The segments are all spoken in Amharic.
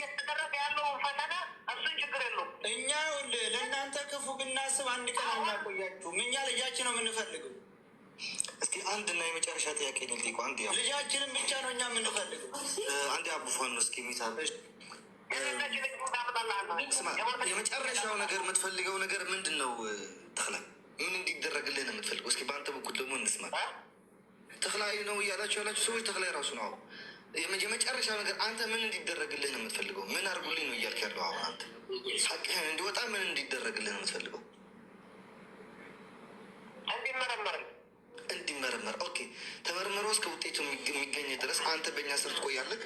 እየተደረገ ያለው ፈተና እሱን ችግር የለውም። እኛ ለእናንተ ክፉ ብናስብ አንድ ቀን አናቆያችሁም። እኛ ልጃችን ነው የምንፈልገው። እስኪ አንድና የመጨረሻ ጥያቄ ልጠይቁ። አንድ ልጃችንን ብቻ ነው እኛ የምንፈልገው። አንድ አቡፋን እስኪ ሚሳለች የመጨረሻው ነገር የምትፈልገው ነገር ምንድን ነው? ተክላይ ምን እንዲደረግልህ ነው የምትፈልገው? እስኪ በአንተ በኩል ደግሞ እንስማ። ተክላይ ነው እያላችሁ ያላችሁ ሰዎች ተክላይ ራሱ ነው። የመጨረሻ ነገር አንተ ምን እንዲደረግልህ ነው የምትፈልገው? ምን አድርጉልኝ ነው እያልክ ያለው? አሁን አንተ ሀቅህን እንዲወጣ ምን እንዲደረግልህ ነው የምትፈልገው? እንዲመረመር። ኦኬ፣ ተመርምሮ እስከ ውጤቱ የሚገኝ ድረስ አንተ በእኛ ስር ትቆያለህ?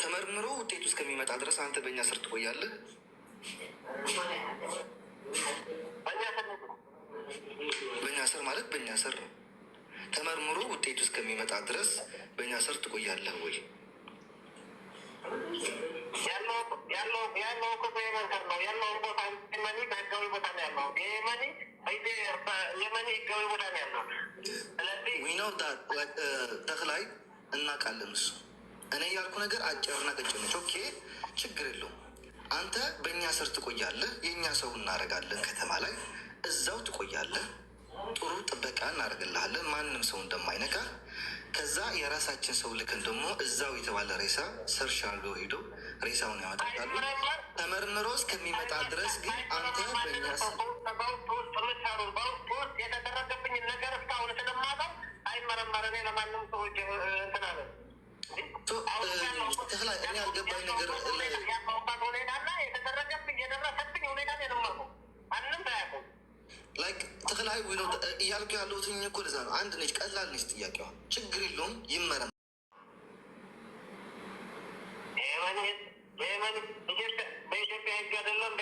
ተመርምሮ ውጤቱ እስከሚመጣ ድረስ አንተ በእኛ ስር ትቆያለህ? በእኛ ስር ማለት በእኛ ስር ነው። ተመርምሮ ውጤቱ እስከሚመጣ ድረስ በእኛ ስር ትቆያለህ ወይ? ያለው እኮ በየመንከር ነው ያለው ቦታ የመኒ በህጋዊ ቦታ ነው ያለው። የመኒ ህጋዊ ቦታ ነው ያለው። ስለዚህ ተክላይ እናውቃለን። እሱ እኔ ያልኩ ነገር አጭርና ቀጭን ነች። ኦኬ፣ ችግር የለውም። አንተ በእኛ ስር ትቆያለህ። የእኛ ሰው እናደርጋለን። ከተማ ላይ እዛው ትቆያለህ። ጥሩ ጥበቃ እናደርግልሃለን፣ ማንም ሰው እንደማይነካ። ከዛ የራሳችን ሰው ልክን ደግሞ እዛው የተባለ ሬሳ ሰርሻሎ ሄዶ ሬሳውን ያመጣሉ። ተመርምሮ እስከሚመጣ ድረስ ግን አንተ በእኛ ስር የተደረገብኝ ነገር እስካሁን ስለማውቀው አይመረመረኔ ለማንም ሰዎች እንትናለ ተክላይ እኔ ያልገባኝ ነገር ያለውባት ሁኔታና የተደረገብኝ የደረሰብኝ ሁኔታ የለማቁ ማንም ታያቁም። ላይክ ተክላይ ወይ ነው እያልኩ ያለሁት እኮ ለዛ ነው። አንድ ነች፣ ቀላል ነች ጥያቄዋ። ችግር የለውም፣ ይመረመር። በኢትዮጵያ ህግ አይደለም፣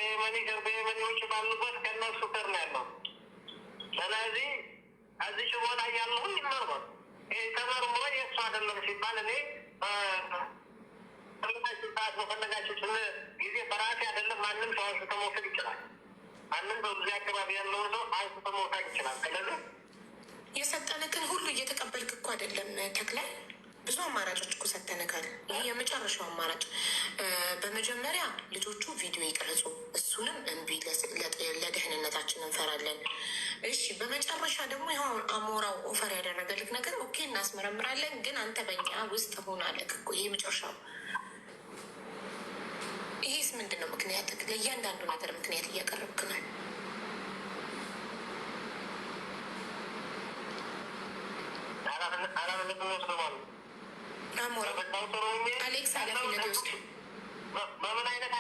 በየመኒዎች ባሉበት ከነሱ ስር ነው ያለው። ስለዚህ እዚች ቦታ ያለሁ ይመርመር። ተመርምሮ የእሱ አይደለም ሲባል እኔ ሰዓት በፈለጋችሁ ጊዜ በራሴ አይደለም ማንም ሰው አንስቶ መውሰድ ይችላል። ማንም በዚህ አካባቢ ያለውን ሰው አንስቶ መውሰድ ይችላል። ስለዚህ የሰጠንክን ሁሉ እየተቀበልክ እኮ አይደለም ተክላይ። ብዙ አማራጮች እኮ ሰተንካል። ይህ የመጨረሻው አማራጭ። በመጀመሪያ ልጆቹ ቪዲዮ ይቀርጹ፣ እሱንም እምቢ፣ ለደህንነታችን እንፈራለን። እሺ፣ በመጨረሻ ደግሞ ይኸው አሞራው ኦፈር ያደረገልክ ነገር ኦኬ፣ እናስመረምራለን፣ ግን አንተ በኛ ውስጥ ሆናለክ እኮ። ይሄ መጨረሻው። ይሄስ ምንድን ነው ምክንያት? ለእያንዳንዱ ነገር ምክንያት እያቀረብክ ነው። አሌክስ ኃላፊነት ይወስድ። በምን አይነት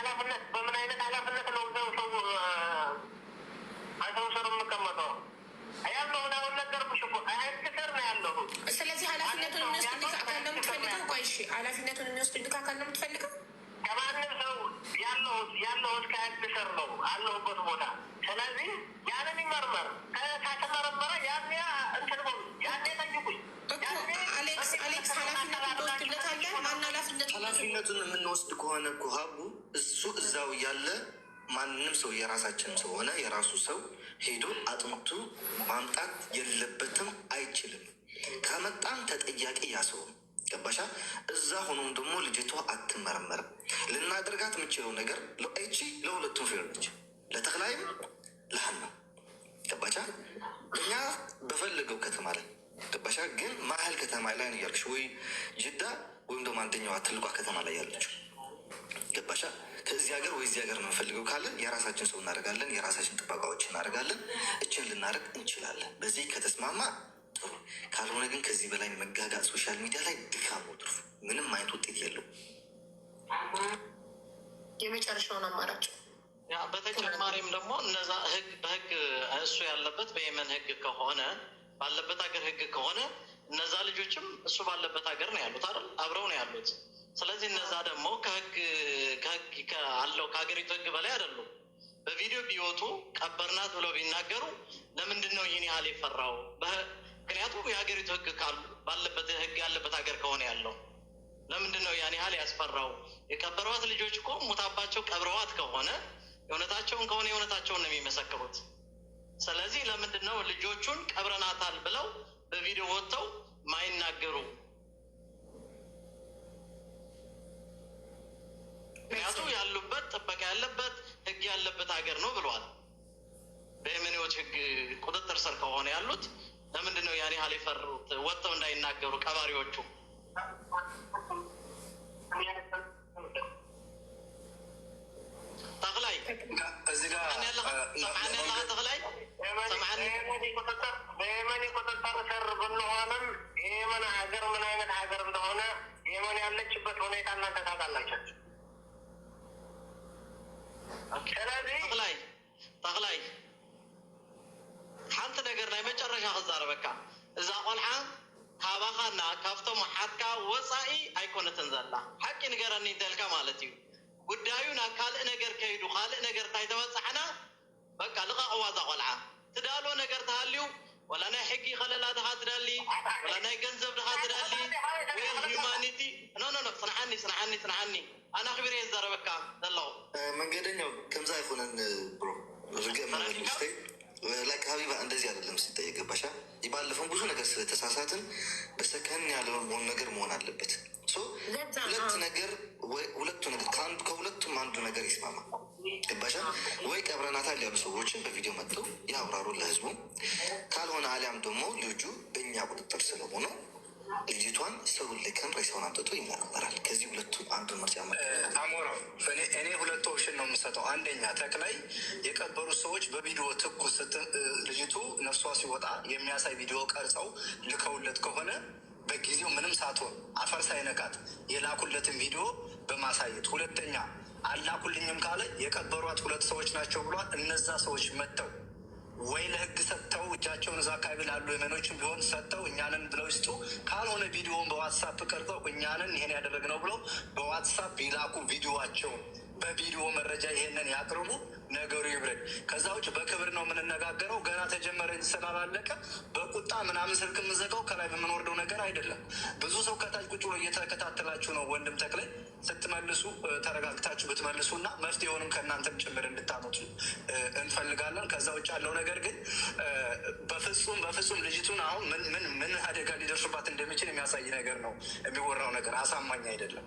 ኃላፊነት ነው ሰው ስር የምቀመጠው? ያለውን አሁን ነገርኩሽ እኮ አይክስር ነው ያለው። ስለዚህ ኃላፊነቱን የሚወስድልህ አካል ነው የምትፈልገው? ቆይ እሺ፣ ኃላፊነቱን የሚወስድልህ አካል ነው የምትፈልገው? ከማንም ሰው ያለሁት ከአይክስር ነው አለሁበት ቦታ። ስለዚህ ያንን ይመርመር። ከተመረመረ ያኔ እንትን በሉ፣ ያኔ ጠይቁኝ። አሌክስ ኃላፊነቱን ትወስድለታለህ? ማን ኃላፊነቱን የምንወስድ ከሆነ እኮ ሀቡ እሱ እዛው እያለ ማንም ሰው የራሳችን ሰው ሆነ የራሱ ሰው ሄዶ አጥንቱ ማምጣት የለበትም፣ አይችልም። ከመጣም ተጠያቂ ያሰውም። ገባሻ? እዛ ሆኖም ደግሞ ልጅቷ አትመረመርም። ልናደርጋት የምችለው ነገር ለአይቺ ለሁለቱም ፌሮች፣ ለተክላይም ለሀና። ገባሻ? እኛ በፈለገው ከተማ ላይ ገባሻ? ግን መሀል ከተማ ላይ ነው ያለች፣ ወይ ጅዳ ወይም ደግሞ አንደኛዋ ትልቋ ከተማ ላይ ያለችው። ገባሻ? ከዚህ ሀገር ወይ እዚህ ሀገር ነው የምፈልገው ካለ የራሳችን ሰው እናደርጋለን፣ የራሳችን ጥበቃዎች እናደርጋለን። እችን ልናደርግ እንችላለን። በዚህ ከተስማማ ጥሩ፣ ካልሆነ ግን ከዚህ በላይ መጋጋጥ ሶሻል ሚዲያ ላይ ድካም ነው ትርፉ። ምንም አይነት ውጤት የለው። የመጨረሻውን አማራጭ በተጨማሪም ደግሞ እነዛ በህግ እሱ ያለበት በየመን ህግ ከሆነ ባለበት ሀገር ህግ ከሆነ እነዛ ልጆችም እሱ ባለበት ሀገር ነው ያሉት አይደል? አብረው ነው ያሉት። ስለዚህ እነዛ ደግሞ ከህግ አለው ከሀገሪቱ ህግ በላይ አይደሉም። በቪዲዮ ቢወጡ ቀበርናት ብለው ቢናገሩ ለምንድን ነው ይህን ያህል የፈራው? ምክንያቱም የሀገሪቱ ህግ ባለበት ህግ ያለበት ሀገር ከሆነ ያለው ለምንድን ነው ያን ያህል ያስፈራው? የቀበሯት ልጆች እኮ ሙታባቸው ቀብረዋት ከሆነ የእውነታቸውን ከሆነ የእውነታቸውን ነው የሚመሰክሩት። ስለዚህ ለምንድን ነው ልጆቹን ቀብረናታል ብለው በቪዲዮ ወጥተው ማይናገሩ? ያለበት ህግ ያለበት ሀገር ነው ብለዋል። በየመኔዎች ህግ ቁጥጥር ስር ከሆነ ያሉት ለምንድን ነው ያኔ ሀል የፈሩት ወጥተው እንዳይናገሩ ቀባሪዎቹ? ተክላይ እዚህ ጋር ተክላይ በየመን ቁጥጥር ስር ብንሆንም የየመን ሀገር ምን አይነት ሀገር እንደሆነ የመን ያለችበት ሁኔታ እናንተ ታውቃላችሁ። ስለዚህ ተክላይ ሓንቲ ነገር ናይ መጨረሻ ክዛረበካ እዛ ቆልዓ ካባኻና ካብቶም ሓትካ ወፃኢ ኣይኮነትን ዘላ ሓቂ ንገረኒ እንተልካ ማለት እዩ። ጉዳዩ ናብ ካልእ ነገር ከይዱ ካልእ ነገር እንታይ ተበፃሕና በቃ ልቃቕዋ እዛ ቆልዓ ትዳሎ ነገር ተሃልዩ ወላ ናይ ሕጊ ከለላ ድኻ ትዳሊ ወላ ናይ ገንዘብ ድኻ ትዳሊ ወይ ሂማኒቲ ኖ ፅንዓኒ ኣና ክቢር እየ ዝዛረበካ ዘለኹ መንገደኛው ከምዛ አይሆነን ብሮ ርግእ መመልስተይ ላይክ ሀቢባ እንደዚህ አይደለም ሲጠየቅ ባሻ ባለፈው ብዙ ነገር ስለተሳሳትን በሰከን ያለው ነገር መሆን አለበት። ሁለቱ ነገር ከሁለቱም አንዱ ነገር ይስማማ ገባሻ ወይ? ቀብረናታል ያሉ ሰዎችን በቪዲዮ መጥተው ያብራሩ ለህዝቡ። ካልሆነ አሊያም ደግሞ ልጁ በእኛ ቁጥጥር ስለሆነ ልጅቷን ሰው ልከን ሬሳውን አምጥቶ ይመረመራል። ከዚህ ሁለቱ አንዱ ምርጫ አሞራው እኔ ሁለት ኦፕሽን ነው የምሰጠው። አንደኛ ተክላይ የቀበሩ ሰዎች በቪዲዮ ትኩስ ልጅቱ ነፍሷ ሲወጣ የሚያሳይ ቪዲዮ ቀርጸው ልከውለት ከሆነ በጊዜው ምንም ሳትሆን አፈር ሳይነካት የላኩለትን ቪዲዮ በማሳየት፣ ሁለተኛ አላኩልኝም ካለ የቀበሯት ሁለት ሰዎች ናቸው ብሏል። እነዛ ሰዎች መጥተው ወይ ለህግ ሰጥተው እጃቸውን እዛ አካባቢ ላሉ የመኖችም ቢሆን ሰጥተው እኛንን ብለው ይስጡ። ካልሆነ ቪዲዮውን በዋትሳፕ ቀርጸው እኛንን ይሄን ያደረግነው ብለው በዋትሳፕ ይላኩ ቪዲዮዋቸውን። በቪዲዮ መረጃ ይሄንን ያቅርቡ፣ ነገሩ ይብረድ። ከዛ ውጭ በክብር ነው የምንነጋገረው። ገና ተጀመረ ስላላለቀ በቁጣ ምናምን ስልክ የምዘጋው ከላይ በምንወርደው ነገር አይደለም። ብዙ ሰው ከታች ቁጭ ብሎ እየተከታተላችሁ ነው። ወንድም ተክላይ ስትመልሱ ተረጋግታችሁ ብትመልሱ እና መፍትሄውንም ከእናንተም ጭምር እንድታመጡ እንፈልጋለን። ከዛ ውጭ ያለው ነገር ግን በፍጹም ልጅቱን አሁን ምን አደጋ ሊደርሱባት እንደሚችል የሚያሳይ ነገር ነው የሚወራው ነገር። አሳማኝ አይደለም።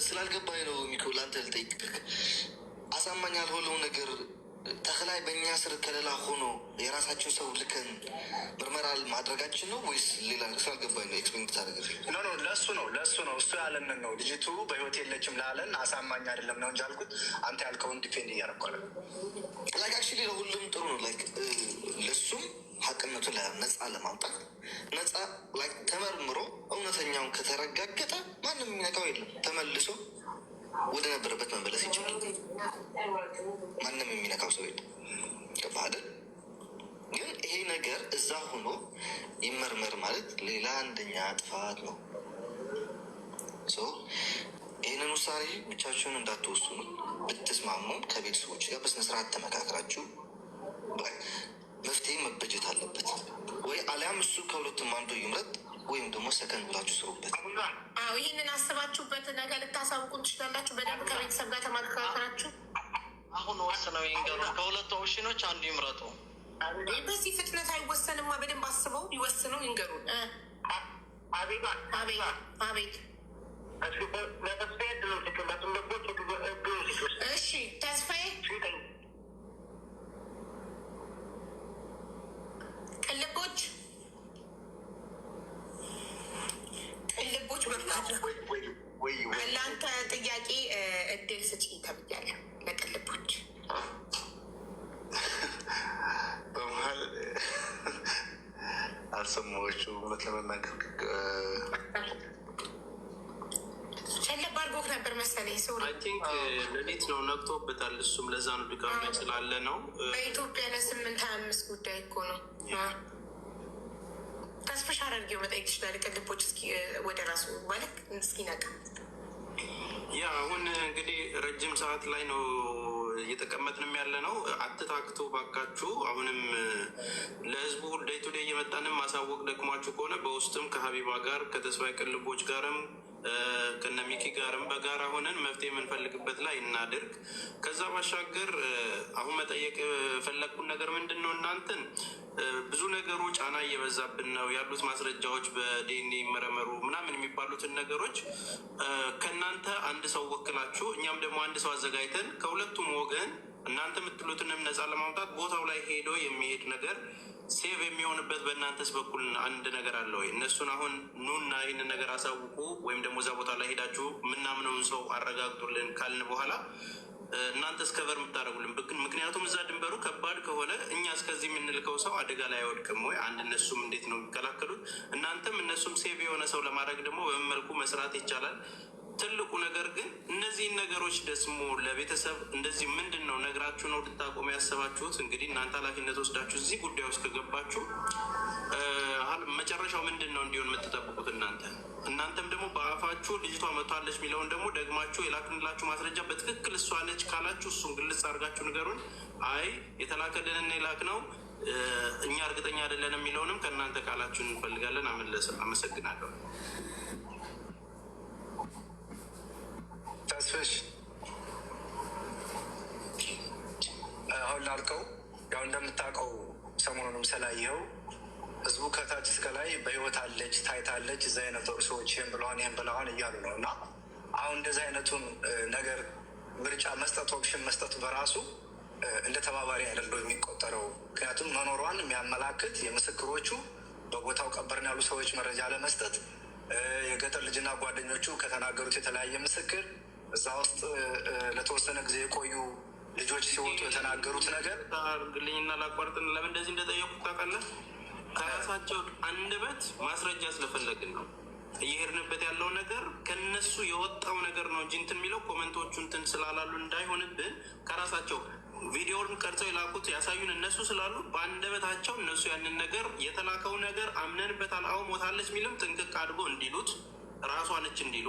ስላልገባኝ ነው ሚኮ ለአንተ ልጠይቅህ። አሳማኝ ያልሆነው ነገር ተክላይ በእኛ ስር ከሌላ ሆኖ የራሳችን ሰው ልከን ምርመራ ማድረጋችን ነው ወይስ ሌላ? ስላልገባኝ ነው ኤክስፔሪንስ ታደርግልኝ። ለእሱ ነው እሱ ያለንን ነው። ልጅቱ በህይወት የለችም ላለን አሳማኝ አይደለም ነው እንጂ አልኩት። አንተ ያልከውን ዲፔንድ እያረኳለ ላይክ አክቹዋሊ ለሁሉም ጥሩ ነው። ላይክ ለሱም ሀቅነቱ ነፃ ለማውጣት ነፃ ላይክ ተመርምሮ እውነተኛውን ከተረጋገጠ ማንም የሚነካው የለም። ተመልሶ ወደ ነበረበት መመለስ ይችላል። ማንም የሚነካው ሰው የለም። ገባህ አይደል? ግን ይሄ ነገር እዛ ሆኖ ይመርመር ማለት ሌላ አንደኛ ጥፋት ነው። ይህንን ውሳኔ ብቻችሁን እንዳትወስኑ፣ ብትስማሙም ከቤተሰቦች ጋር በስነስርዓት ተመካከራችሁ መፍትሄ መበጀት አለበት። ወይ አሊያም እሱ ከሁለቱም አንዱ ይምረጥ ወይም ደግሞ ሰከን ብላችሁ ስሩበት። አዎ ይህንን አስባችሁበት ነገር ልታሳውቁን ትችላላችሁ። በደንብ ከቤተሰብ ጋር ተማክራችሁ አሁን ወስነው ይንገሩ። ከሁለቱ ኦፕሽኖች አንዱ ይምረጡ። በዚህ ፍጥነት አይወሰንማ። በደንብ አስበው ይወስነው ይንገሩን። አቤት እሺ ተስፋዬ ቅልቦች ለአንተ ጥያቄ እድል ስጪ ተብያለሁ። ለቅልቦች በመሀል አልሰማዎቹ እውነት ለመናገር ሸለብ አድርጎክ ነበር መሰለኝ። ሶሪ አይ ቲንክ ሌሊት ነው ነቅቶበታል። እሱም ለዛ ነው ድጋሚ ስላለ ነው። በኢትዮጵያ ለ8:25 ጉዳይ እኮ ነው። ተስፋሽ አድርጌው መጠየቅ ትችላል። ቅልቦች እስኪ ወደ ራሱ ማለት እስኪነቃ ያ አሁን እንግዲህ ረጅም ሰዓት ላይ ነው እየተቀመጥንም ያለ ነው። አትታክቶ ባካችሁ። አሁንም ለህዝቡ ዴይ ቱ ዴይ እየመጣንም ማሳወቅ ደክሟችሁ ከሆነ በውስጥም ከሀቢባ ጋር ከተስፋዬ ቅልቦች ጋርም ከነሚኪ ጋርም በጋራ ሆነን መፍትሄ የምንፈልግበት ላይ እናድርግ። ከዛ ባሻገር አሁን መጠየቅ የፈለግኩን ነገር ምንድን ነው፣ እናንተን ብዙ ነገሩ ጫና እየበዛ እየበዛብን ነው ያሉት ማስረጃዎች በዲኤንኤ ይመረመሩ ምናምን የሚባሉትን ነገሮች ከእናንተ አንድ ሰው ወክላችሁ እኛም ደግሞ አንድ ሰው አዘጋጅተን ከሁለቱም ወገን እናንተ የምትሉትንም ነፃ ለማውጣት ቦታው ላይ ሄዶ የሚሄድ ነገር ሴቭ የሚሆንበት በእናንተስ በኩል አንድ ነገር አለ ወይ? እነሱን አሁን ኑና ይህንን ነገር አሳውቁ ወይም ደግሞ እዛ ቦታ ላይ ሄዳችሁ የምናምነውን ሰው አረጋግጡልን ካልን በኋላ እናንተ እስከበር የምታደርጉልን። ምክንያቱም እዛ ድንበሩ ከባድ ከሆነ እኛ እስከዚህ የምንልከው ሰው አደጋ ላይ አይወድቅም ወይ? አንድ እነሱም እንዴት ነው የሚከላከሉት? እናንተም እነሱም ሴቭ የሆነ ሰው ለማድረግ ደግሞ በምን መልኩ መስራት ይቻላል? ትልቁ ነገር ግን እነዚህን ነገሮች ደግሞ ለቤተሰብ እንደዚህ ምንድን ነው ነግራችሁ ነው ልታቆሙ ያሰባችሁት? እንግዲህ እናንተ ኃላፊነት ወስዳችሁ እዚህ ጉዳይ ውስጥ ከገባችሁ መጨረሻው ምንድን ነው እንዲሆን የምትጠብቁት እናንተም ደግሞ በአፋችሁ ልጅቷ መጥቷለች የሚለውን ደግሞ ደግማችሁ የላክንላችሁ ማስረጃ በትክክል እሷ ነች ካላችሁ እሱን ግልጽ አድርጋችሁ ንገሩን። አይ የተላከልንን የላክ ነው እኛ እርግጠኛ አይደለን የሚለውንም ከእናንተ ቃላችሁ እንፈልጋለን። አመሰግናለሁ። ተስፍሽ አሁን ላልከው ያው እንደምታውቀው ሰሞኑንም ስላየኸው ህዝቡ ከታች እስከ ላይ በህይወት አለች ታይታለች እዛ የነበሩ ሰዎች ይህን ብለዋን ይህን ብለዋን እያሉ ነው። እና አሁን እንደዚህ አይነቱን ነገር ምርጫ መስጠት ኦፕሽን መስጠቱ በራሱ እንደ ተባባሪ አይደለው የሚቆጠረው። ምክንያቱም መኖሯን የሚያመላክት የምስክሮቹ በቦታው ቀበርን ያሉ ሰዎች መረጃ ለመስጠት የገጠር ልጅና ጓደኞቹ ከተናገሩት የተለያየ ምስክር እዛ ውስጥ ለተወሰነ ጊዜ የቆዩ ልጆች ሲወጡ የተናገሩት ነገር ግልኝና ላቋርጥን ለምን እንደዚህ እንደጠየቁት ታውቃለህ? ከራሳቸው አንደበት ማስረጃ ስለፈለግን ነው እየሄድንበት ያለው ነገር ከነሱ የወጣው ነገር ነው እንጂ እንትን የሚለው ኮመንቶቹ እንትን ስላላሉ እንዳይሆንብን ከራሳቸው ቪዲዮውን ቀርጸው የላኩት ያሳዩን እነሱ ስላሉ በአንደበታቸው እነሱ ያንን ነገር የተላከው ነገር አምነንበታል፣ አዎ ሞታለች የሚልም ጥንቅቅ አድርጎ እንዲሉት ራሷ ነች እንዲሉ፣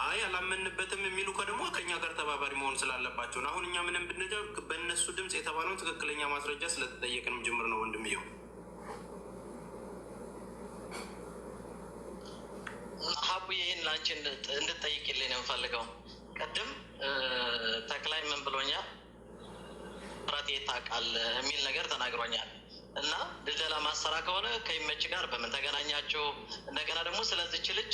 አይ አላመንበትም የሚሉ ከደግሞ ከኛ ጋር ተባባሪ መሆን ስላለባቸው ነው። አሁን እኛ ምንም ብንጃ በእነሱ ድምፅ የተባለውን ትክክለኛ ማስረጃ ስለተጠየቅንም ጅምር ነው ወንድምየው። ሀቡ ይህን ላንቺ እንድትጠይቅልኝ ነው የምፈልገው። ቅድም ተክላይ ምን ብሎኛል? ራት የታውቃል የሚል ነገር ተናግሮኛል። እና ልደላ ማሰራ ከሆነ ከይመች ጋር በምን ተገናኛቸው? እንደገና ደግሞ ስለዚች ልጅ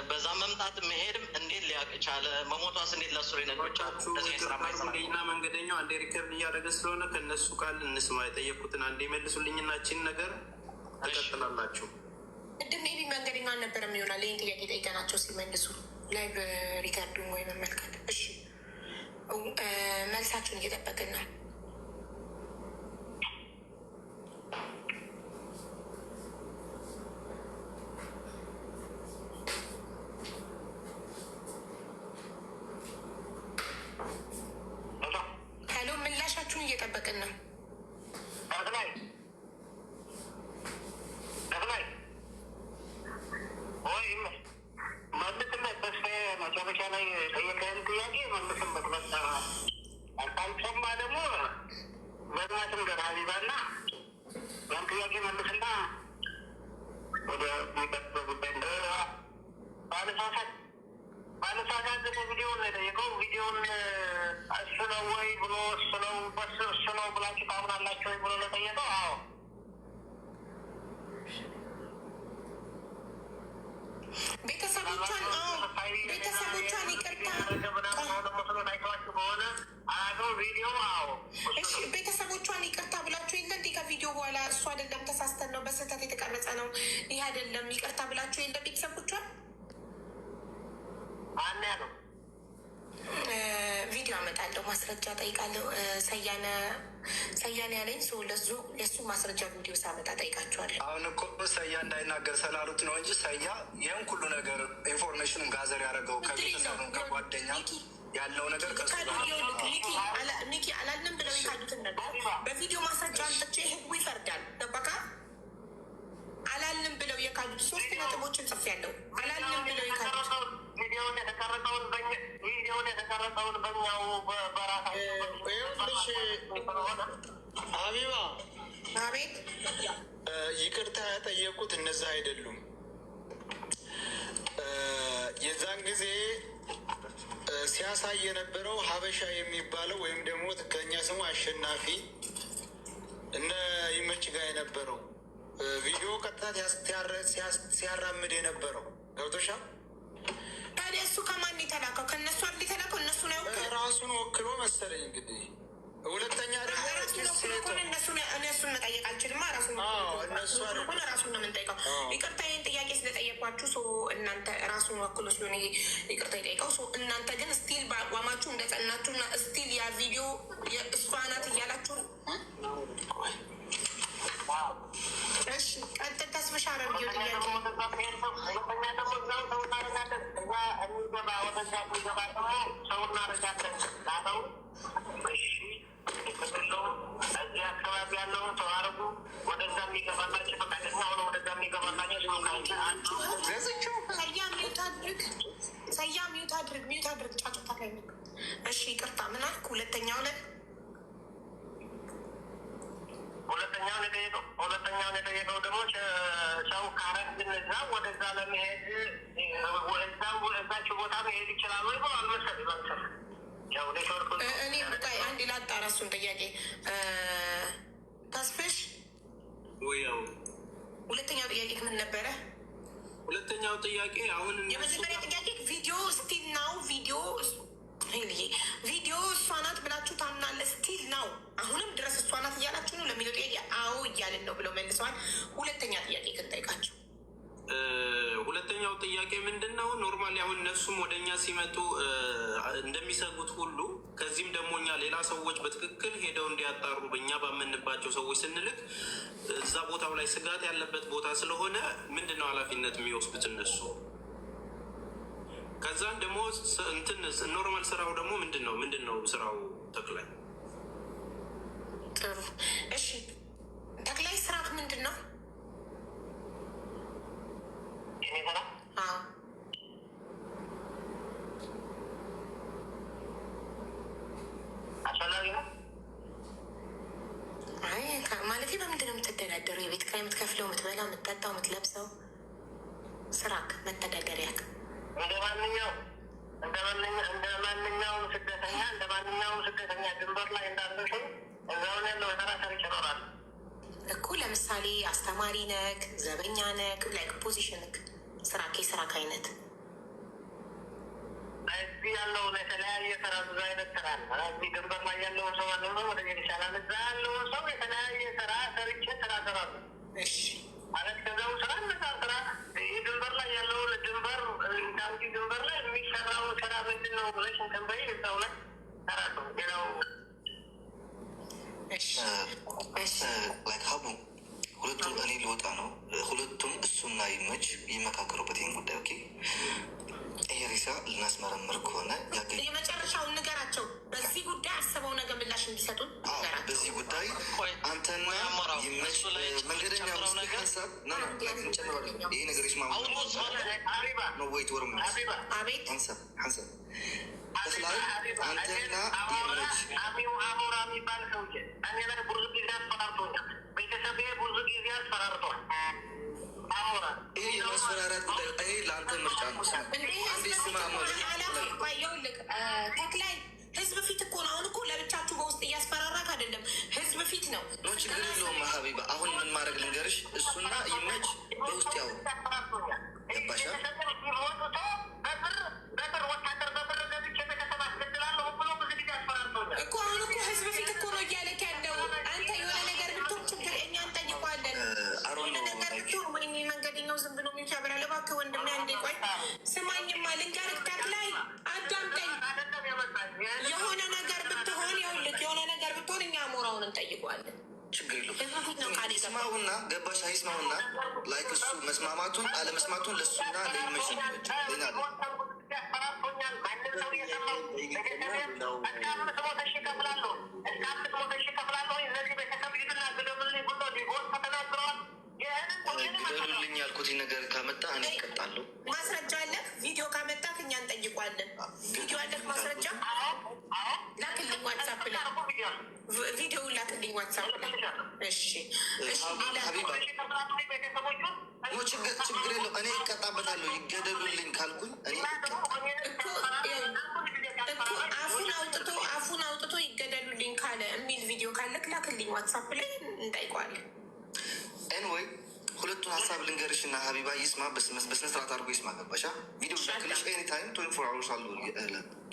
በዛ መምጣት መሄድም እንዴት ሊያውቅ ቻለ? መሞቷስ እንዴት ለሱ ሊነግሮቻችሁ? ና መንገደኛው አንዴ ሪከርድ እያደረገ ስለሆነ ከእነሱ ቃል እንስማ። የጠየቁትን አንዴ መልሱልኝናችን ነገር ተቀጥላላችሁ። ቅድም ሜቢ መንገደኛ አልነበረም ይሆናል። ይህን ጥያቄ ጠይቀናቸው ሲመልሱ ላይቭ ሪከርዱን ወይ መመልከት። እሺ መልሳችሁን እየጠበቅን ነው። ሄሎ ምላሻችሁን እየጠበቅን ነው። ቪዲዮን እሱ ነው ወይ ብሎ እሱ ነው ብላችሁ ታምናላችሁ ወይ ብሎ ለጠየቀው አዎ ቤተሰቦቿን ቤተሰቦቿን ይቅርታ ብላችሁ የለ እንዴ? ከቪዲዮ በኋላ እሱ አይደለም ተሳስተን ነው በስህተት የተቀረጸ ነው ይህ አይደለም ይቅርታ ብላችሁ የለ? ቤተሰቦቿን አና ነው ቪዲዮ አመጣለሁ፣ ማስረጃ ጠይቃለሁ። ሰያነ ያለኝ ሰው ለሱ ማስረጃ ቪዲዮ ሳመጣ ጠይቃቸዋለሁ። አሁን እኮ ሰያ እንዳይናገር ስላሉት ነው እንጂ ሰያ ይህን ሁሉ ነገር ኢንፎርሜሽኑን ጋዘር ያደረገው ከቤተሰቡም ከጓደኛ ያለው ነገር ሚኪ አላልንም ብለው የካዱትን ነገር በቪዲዮ ማስረጃ አንጥቼ ህጉ ይፈርዳል። ገባካ? አላልንም ብለው የካዱት 3 ነጥቦችን ጽፌያለሁ። አላልንም ብለው የካዱት ቪዲዮውን የተቀረጸውን በኛው በራሳቸው ሀቢባ አቤት። ይቅርታ ያጠየቁት እነዛ አይደሉም። የዛን ጊዜ ሲያሳይ የነበረው ሀበሻ የሚባለው ወይም ደግሞ ትክክለኛ ስሙ አሸናፊ እነ ይመች ጋር የነበረው ቪዲዮ ቀጥታ ሲያራምድ የነበረው ገብቶሻል? ታዲያ እሱ ከማን የተላከው? ከእነሱ አንድ የተላከው እነሱ ነው ራሱን ወክሎ መሰለኝ እንግዲህ። ሁለተኛ ደግሞ እነሱን መጠየቅ አልችልም። ራሱን ነው የምንጠይቀው። ይቅርታ ይህን ጥያቄ ስለጠየቋችሁ እናንተ ራሱን ወክሎ ስለሆነ ይቅርታ የጠይቀው። እናንተ ግን ስቲል በአቋማችሁ እንደጸናችሁ እና ስቲል ያ ቪዲዮ እሷ ናት እያላችሁ እሺ። ቀጥል ተስፍሻ ረብዮ ጥያቄ እዚህ አካባቢ ያለውን ሰው አርጉ ወደዛ የሚገባላቸው ፈቃደኛ ሆነ ወደዛ የሚገባላቸው ሰያ ሚዩት አድርግ ጫጩታ ላይ። እሺ ይቅርታ ምን አልክ? ሁለተኛውን የጠየቀው ደግሞ ሰው ካረግን እዛ ወደዛ ለመሄድ እዛቸው ቦታ መሄድ ይችላል ወይ ብሎ አልመሰል እኔ አንድ ላጣራ እሱን ጥያቄ ተስፍሽ። ሁለተኛው ጥያቄ ምን ነበረ? ሁለተኛው ጥያቄ አሁን የመጀመሪያ ጥያቄ ቪዲዮ ስቲል ናው ቪዲዮ እሷ ናት ብላችሁ ታምናለህ? ስቲል ናው አሁንም ድረስ እሷ ናት እያላችሁ ነው ለሚለው ጥያቄ አዎ እያልን ነው ብለው መልሰዋል። ሁለተኛ ጥያቄ ግን ጠይቃቸው። ሁለተኛው ጥያቄ ምንድን ነው? ኖርማሊ አሁን እነሱም ወደ እኛ ሲመጡ እንደሚሰጉት ሁሉ ከዚህም ደግሞ እኛ ሌላ ሰዎች በትክክል ሄደው እንዲያጣሩ በእኛ ባመንባቸው ሰዎች ስንልክ እዛ ቦታው ላይ ስጋት ያለበት ቦታ ስለሆነ ምንድን ነው ኃላፊነት የሚወስዱት እነሱ? ከዛም ደግሞ ኖርማል ስራው ደግሞ ምንድን ነው ስራው ተክላይ? ጥሩ እሺ፣ ተክላይ ስራክ ምንድን ነው? ማለት በምንድን ነው የምትተዳደረው? የቤት ኪራይ የምትከፍለው፣ የምትበላው፣ የምትጠጣው፣ የምትለብሰው ስራክ መተዳደሪያክ እንደ ማንኛውም ስደተኛ ድንበር ላይ እንዳለ ሰው እዛውን ያለው ተራሰሪ ይኖራል እኮ። ለምሳሌ አስተማሪ ነክ፣ ዘበኛ ነክ፣ ላይክ ፖዚሽንክ ስራክ አይነት እዚህ ያለውን የተለያየ ስራ ብዙ አይነት ስራ አለ። እዚህ ድንበር ላይ ያለውን ሰው አለ ወደ ይሻላል። እዛ ያለውን ሰው የተለያየ ስራ ሰርቼ ስራ ሰራሉ። እሺ ማለት ከዛው ስራ እነዛ ስራ ይህ ድንበር ላይ ያለውን ድንበር ላይ የሚሰራው ስራ ምንድን ነው ብለሽ እንተንበይ እዛው ላይ ሰራሉ። ሌላው ሀቡ ሁለቱም እኔ ልወጣ ነው። ሁለቱም እሱና ይመች ይመካከሩበት ይህን ጉዳይ ኦኬ። ይሄ ሪሳ ልናስመረምር ከሆነ የመጨረሻውን ንገራቸው። በዚህ ጉዳይ አስበው ነገ ምላሽ እንዲሰጡን በዚህ ጉዳይ አንተና ይመች መንገደኛ ውስጥ ሀሳብ እንጨምራለን። ይሄ ነገር ይስማሙ ነው ወይ ትወርም ሀንሰብ ተስላይ አንተና ይመች አሞራ የሚባል ሰውዬ እኔ ላይ ብዙ ጊዜ አስፈራርቶኛል። ቤተሰቤ ብዙ ጊዜ አስፈራርቷል። ይሄ የማስፈራራት ጉዳይ ይሄ ለአንተ ምርጫ ነው። አንዴ ስማ ተክላይ ህዝብ ፊት እኮ ነው። አሁን እኮ ለብቻችሁ በውስጥ እያስፈራራክ አይደለም፣ ህዝብ ፊት ነው። ኖ ችግር የለውም ሀቢባ። አሁን ምን ማድረግ ልንገርሽ፣ እሱና ይመች በውስጥ ያው ገባሻ እኮ አሁን እኮ ህዝብ ፊት እኮ ነው እያለክ ያለው። አንተ የሆነ ነገር ብትሆን ችግር እኛ እንጠይቋለን። የሆነ ነገር ብትሆን ወይ መንገደኛው ዝም ብሎ ሚያበራል። እባክህ ወንድሜ አንዴ ቆይ ስማኝማ ልንገርህ፣ ተክላይ አዳምጠኝ። የሆነ ነገር ብትሆን ይኸውልህ፣ የሆነ ነገር ብትሆን እኛ አሞራውን እንጠይቋለን። ችግር የለውም። ይስማውና ገባሽ? አይስማውና ላይክ እሱ መስማማቱን አለመስማቱን ለእሱና ለይመች ግደሉልኝ ያልኩት ነገር ካመጣ እኔ እቀጣለሁ። ማስረጃ አለህ? ቪዲዮ ካመጣህ እኛ እንጠይቋለን። ቪዲዮ አለህ? ማስረጃ ላክልኝ፣ ዋትሳፕ ላይ ቪዲዮ ላክልኝ፣ ዋትሳፕ ላይ። እሺ ሀቢባ ችግር የለው፣ እኔ እቀጣበታለሁ። ይገደሉልኝ ካልኩኝ እኔ አፉን አውጥቶ ይገደሉልኝ ካለ የሚል ቪዲዮ ካለክ ላክልኝ፣ ዋትሳፕ ላይ እንጠይቋለን። ኤንወይ ሀሳብ ልንገርሽና ሀቢባ ይስማ፣ በስነስርዓት አድርጎ ይስማ። ገባሻ? ቪዲዮ ላክልሽ ኤኒ ታይም 24 አወርስ አሉ።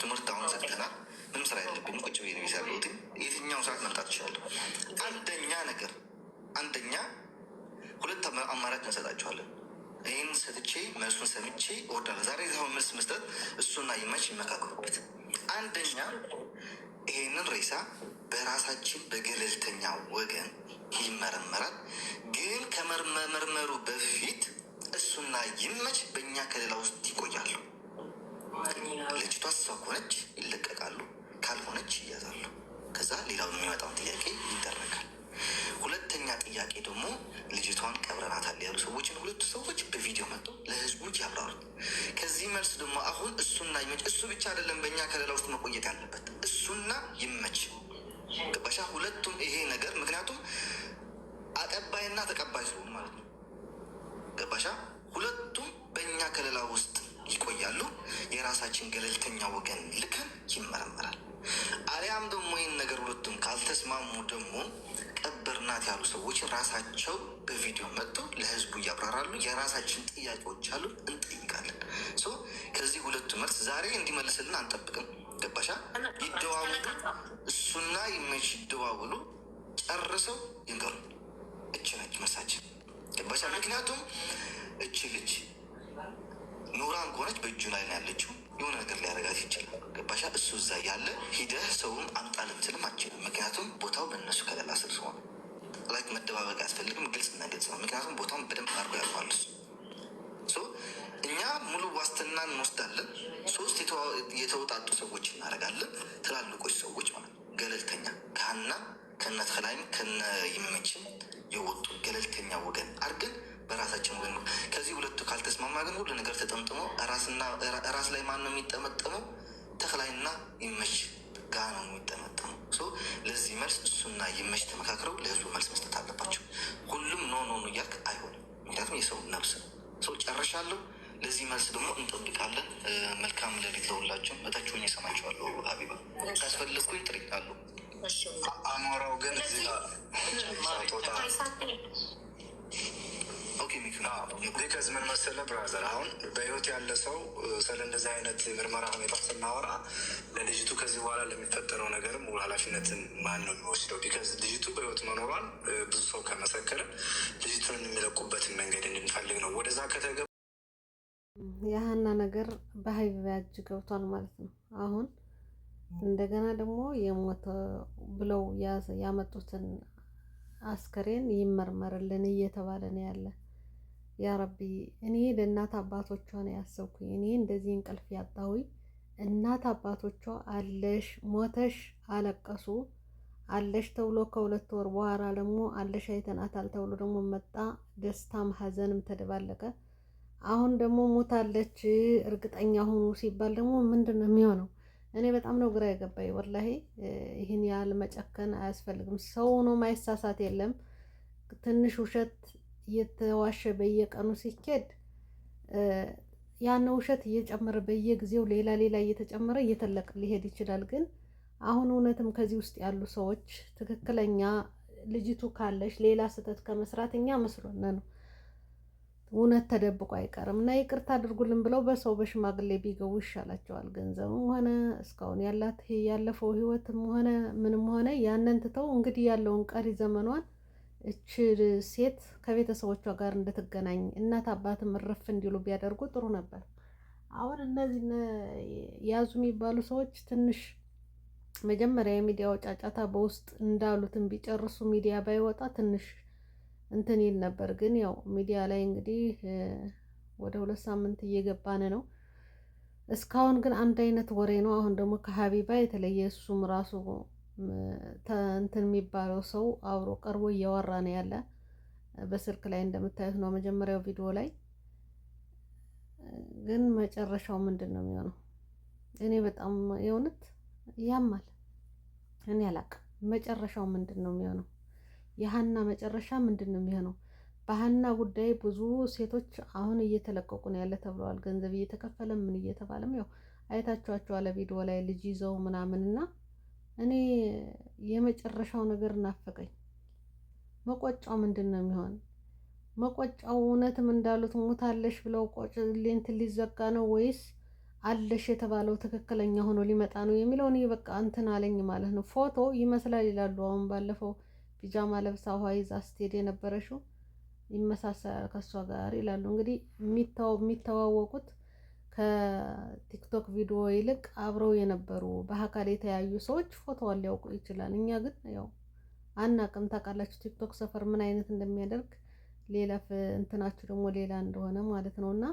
ትምህርት አሁን ሰጥተናል። ምንም ስራ የለብኝም። ቁጭ ብዬ ነው ያለሁት። የትኛውን ሰዓት መምጣት ይችላለሁ። አንደኛ ሁለት አማራጭ እንሰጣቸዋለን። ይህን ሰጥቼ መልሱን ሰምቼ እወዳለሁ። ዛሬ ዛሁን መልስ መስጠት እሱና ይመች ይመካከሩበት። አንደኛ ይሄንን ሬሳ በራሳችን በገለልተኛ ወገን ይመረመራል። ግን ከመመርመሩ በፊት እሱና ይመች በእኛ ከሌላ ውስጥ ይቆያሉ። ልጅቷ እሷ ከሆነች ይለቀቃሉ፣ ካልሆነች ይያዛሉ። ከዛ ሌላው የሚመጣውን ጥያቄ ይደረጋል። ሁለተኛ ጥያቄ ደግሞ ልጅቷን ቀብረናታል ያሉ ሰዎችን ሁለቱ ሰዎች በቪዲዮ መጥተው ለህዝቡ ያብራሩት። ከዚህ መልስ ደግሞ አሁን እሱና ይመች፣ እሱ ብቻ አይደለም በእኛ ከሌላ ውስጥ መቆየት ያለበት እሱና ይመች። ገባሻ? ሁለቱም ይሄ ነገር ምክንያቱም አቀባይና ተቀባይ ስለሆኑ ማለት ነው። ገባሻ? ሁለቱም በእኛ ከሌላ ውስጥ ይቆያሉ። የራሳችን ገለልተኛ ወገን ልከን ይመረመራል። አሊያም ደግሞ ይህን ነገር ሁለቱም ካልተስማሙ ደግሞ ቀበርናት ያሉ ሰዎች ራሳቸው በቪዲዮ መጥተው ለህዝቡ እያብራራሉ። የራሳችን ጥያቄዎች አሉ፣ እንጠይቃለን። ከዚህ ሁለቱ መልስ ዛሬ እንዲመልስልን አንጠብቅም። ገባሻ? ይደዋውሉ፣ እሱና ይመች ይደዋውሉ፣ ጨርሰው ይንገሩ። እች ነች መልሳችን። ገባሻ? ምክንያቱም እች ልጅ ኑራን ከሆነች በእጁ ላይ ነው ያለችው። የሆነ ነገር ሊያደርጋት ይችላል። ገባሻ? እሱ እዛ ያለ ሂደህ ሰውም አምጣ ልትልም አችልም። ምክንያቱም ቦታው በእነሱ ከለላ ስር ሲሆን ላይክ መደባበቅ አያስፈልግም። ግልጽና ግልጽ ነው። ምክንያቱም ቦታውን በደንብ አድርጎ ያውቀዋል እሱ። እኛ ሙሉ ዋስትና እንወስዳለን። 3 የተውጣጡ ሰዎች እናደርጋለን። ትላልቆች ሰዎች ማለት ነው። ገለልተኛ ከሀና ከነ ተክላይም ከነ ይመችም የወጡ ገለልተኛ ወገን አድርገን በራሳችን ወገን ነው። ከዚህ ሁለቱ ካልተስማማ ግን ሁሉ ነገር ተጠምጥሞ ራስ ላይ ማን ነው የሚጠመጠመው? ተክላይና ይመች ጋ ነው የሚጠመጠመው። ለዚህ መልስ እሱና ይመች ተመካክረው ለህዝቡ መልስ መስጠት አለባቸው። ሁሉም ኖ እያልክ አይሆንም። ምክንያቱም የሰው ነብስ ነው። ጨርሻለሁ። ለዚህ መልስ ደግሞ እንጠብቃለን። መልካም ሌሊት ለሁላችሁም። እታችሁን የሰማችኋለሁ። ሀቢባ ካስፈለግኩኝ ጥሪቃለሁ። አሞራው ግን እዚህ ቢከዝ ምን መሰለህ ብራዘር፣ አሁን በህይወት ያለ ሰው ስለ እንደዚህ አይነት ምርመራ ሁኔታ ስናወራ ለልጅቱ ከዚህ በኋላ ለሚፈጠረው ነገርም ሙሉ ኃላፊነትን ማን ነው የሚወስደው? ቢከዝ ልጅቱ በህይወት መኖሯን ብዙ ሰው ከመሰከረ ልጅቱን የሚለቁበትን መንገድ እንድንፈልግ ነው። ወደዛ ከተገባ የሀና ነገር በሀቢባ እጅ ገብቷል ማለት ነው። አሁን እንደገና ደግሞ የሞተ ብለው ያመጡትን አስከሬን ይመርመርልን እየተባለ ነው ያለ። ያ ረቢ፣ እኔ ለእናት አባቶቿ ነው ያሰብኩኝ። እኔ እንደዚህ እንቅልፍ ያጣሁኝ እናት አባቶቿ አለሽ ሞተሽ አለቀሱ። አለሽ ተብሎ ከ2 ወር በኋላ ደግሞ አለሽ አይተናታል ተብሎ ደግሞ መጣ። ደስታም ሀዘንም ተደባለቀ። አሁን ደግሞ ሞታለች እርግጠኛ ሆኑ ሲባል ደግሞ ምንድን ነው የሚሆነው? እኔ በጣም ነው ግራ የገባኝ ወላሂ። ይህን ያህል መጨከን አያስፈልግም። ሰው ነው ማይሳሳት የለም። ትንሽ ውሸት እየተዋሸ በየቀኑ ሲኬድ ያን ውሸት እየጨመረ በየጊዜው ሌላ እየተጨመረ እየተለቀ ሊሄድ ይችላል። ግን አሁን እውነትም ከዚህ ውስጥ ያሉ ሰዎች ትክክለኛ ልጅቱ ካለች ሌላ ስህተት ከመስራት እኛ መስሎን ነው እውነት ተደብቆ አይቀርም። እና ይቅርታ አድርጉልን ብለው በሰው በሽማግሌ ቢገቡ ይሻላቸዋል። ገንዘብም ሆነ እስካሁን ያላት ያለፈው ህይወትም ሆነ ምንም ሆነ ያንን ትተው እንግዲህ ያለውን ቀሪ ዘመኗን እች ሴት ከቤተሰቦቿ ጋር እንድትገናኝ እናት አባትም እረፍ እንዲሉ ቢያደርጉ ጥሩ ነበር። አሁን እነዚህ ያዙ የሚባሉ ሰዎች ትንሽ መጀመሪያ የሚዲያው ጫጫታ በውስጥ እንዳሉትን ቢጨርሱ ሚዲያ ባይወጣ ትንሽ እንትን ይል ነበር። ግን ያው ሚዲያ ላይ እንግዲህ ወደ 2 ሳምንት እየገባን ነው። እስካሁን ግን አንድ አይነት ወሬ ነው። አሁን ደግሞ ከሀቢባ የተለየ እሱም ራሱ እንትን የሚባለው ሰው አብሮ ቀርቦ እያወራ ነው ያለ። በስልክ ላይ እንደምታዩት ነው መጀመሪያው ቪዲዮ ላይ። ግን መጨረሻው ምንድን ነው የሚሆነው? እኔ በጣም የእውነት ያማል። እኔ አላቅም መጨረሻው ምንድን ነው የሚሆነው? የሀና መጨረሻ ምንድን ነው የሚሆነው? በሀና ጉዳይ ብዙ ሴቶች አሁን እየተለቀቁ ነው ያለ ተብለዋል። ገንዘብ እየተከፈለ ምን እየተባለም ያው አይታችኋቸዋል ቪዲዮ ላይ ልጅ ይዘው ምናምንና እኔ የመጨረሻው ነገር ናፈቀኝ። መቆጫው ምንድን ነው የሚሆን? መቆጫው እውነትም እንዳሉት ሞታለሽ ብለው ቆጭ እንትን ሊዘጋ ነው ወይስ አለሽ የተባለው ትክክለኛ ሆኖ ሊመጣ ነው የሚለው እኔ በቃ እንትን አለኝ ማለት ነው። ፎቶ ይመስላል ይላሉ። አሁን ባለፈው ፒጃማ ለብሳ ውሃ ይዛ ስትሄድ የነበረሽው ይመሳሰላል ከእሷ ጋር ይላሉ። እንግዲህ የሚተዋወቁት ከቲክቶክ ቪዲዮ ይልቅ አብረው የነበሩ በአካል የተያዩ ሰዎች ፎቶዋን ሊያውቁ ይችላል። እኛ ግን ያው አናቅም። ታውቃላችሁ ቲክቶክ ሰፈር ምን አይነት እንደሚያደርግ ሌላ እንትናችሁ ደግሞ ሌላ እንደሆነ ማለት ነው። እና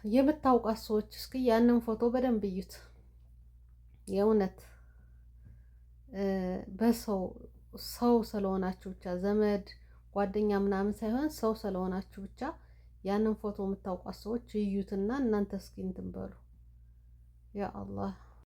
የምታውቃት ሰዎች እስኪ ያንን ፎቶ በደንብ እዩት። የእውነት ሰው ስለሆናችሁ ብቻ ዘመድ ጓደኛ ምናምን ሳይሆን ሰው ስለሆናችሁ ብቻ ያንን ፎቶ የምታውቋት ሰዎች እዩትና እናንተ እስኪ እንትን በሉ ያ አላህ